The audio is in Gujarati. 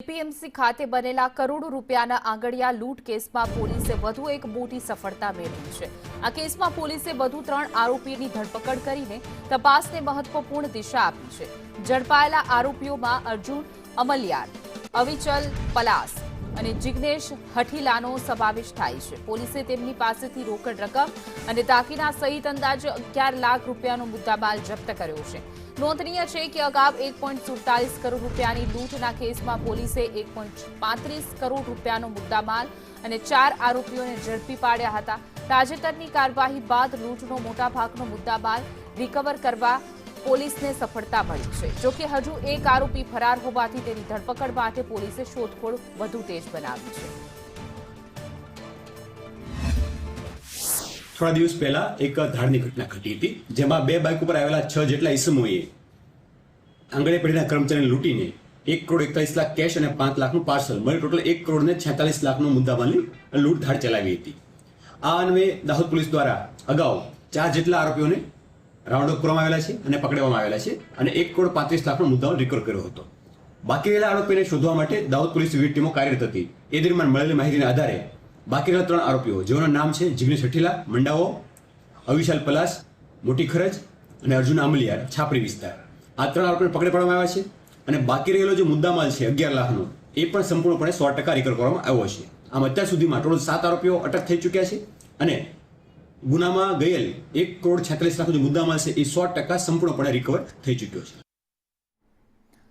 એપીએમસી ખાતે બનેલા કરોડો રૂપિયાના આંગડિયા લૂંટ કેસમાં પોલીસે વધુ એક મોટી સફળતા મેળવી છે। આ કેસમાં પોલીસે વધુ 3 આરોપીની ધરપકડ કરીને તપાસને મહત્વપૂર્ણ દિશા આપી છે। ઝડપાયેલા આરોપીઓમાં અર્જુન અમલિયાર, અવિચલ પલાસ અને જિગ્નેશ હઠીલાનો સમાવેશ થાય છે। પોલીસે તેમની પાસેથી રોકડ રકમ અને દાગીના સહિત અંદાજે 11 લાખ રૂપિયાનો મુદ્દામાલ જપ્ત કર્યો છે। નોંધનીય છે કે અગાઉ 1.47 કરોડ રૂપિયાની લૂંટના કેસમાં પોલીસે 1.35 કરોડ રૂપિયાનો મુદ્દામાલ અને 4 આરોપીઓને ઝડપી પાડ્યા હતા। તાજેતરની કાર્યવાહી બાદ લૂંટનો મોટાભાગનો મુદ્દામાલ રિકવર કરવા પોલીસને સફળતા મળી છે। જોકે હજુ એક આરોપી ફરાર હોવાથી તેની ધરપકડ માટે પોલીસે શોધખોળ વધુ તેજ બનાવી છે। થોડા દિવસ પહેલા એક ધાડની ઘટના ઘટી હતી, જેમાં 2 બાઇક ઉપર આવેલા 6 જેટલા ઈસમોએ આંગણે પડીના કર્મચારીને લૂંટીને 1,41 લાખ કેશ અને 5 લાખનું પાર્સલ મળી ટોટલ 1,46 લાખનો મુદ્દામાલની લૂંટધાડ ચલાવી હતી। આ અન્વયે દાહોદ પોલીસ દ્વારા અગાઉ 4 જેટલા આરોપીઓને રાઉન્ડ અપ કરવામાં આવેલા છે અને પકડવામાં આવેલા છે અને 1,35 લાખનો મુદ્દામાલ રિકવર કર્યો હતો। બાકી રહેલા આરોપીને શોધવા માટે દાહોદ પોલીસ વિવિધ ટીમો કાર્યરત હતી। એ દરમિયાન મળેલી માહિતીના આધારે બાકી રહેલા 3 આરોપીઓ જેઓના નામ છે જિગ્નેશ હઠીલા, મંડાવો, અવિશાલ પલાસ, મોટી ખરજ અને અર્જુન આમલિયાર, છાપરી વિસ્તાર, આ 3 આરોપીને પકડી પાડવામાં આવ્યા છે અને બાકી રહેલો જે મુદ્દામાલ છે 11 લાખનો એ પણ સંપૂર્ણપણે 100% રિકવર કરવામાં આવ્યો છે। આમ અત્યાર સુધીમાં ટોટલ 7 આરોપીઓ અટક થઈ ચૂક્યા છે અને ગુનામાં ગયેલ 1,46 લાખનો જે મુદ્દામાલ છે એ 100% સંપૂર્ણપણે રિકવર થઈ ચૂક્યો છે।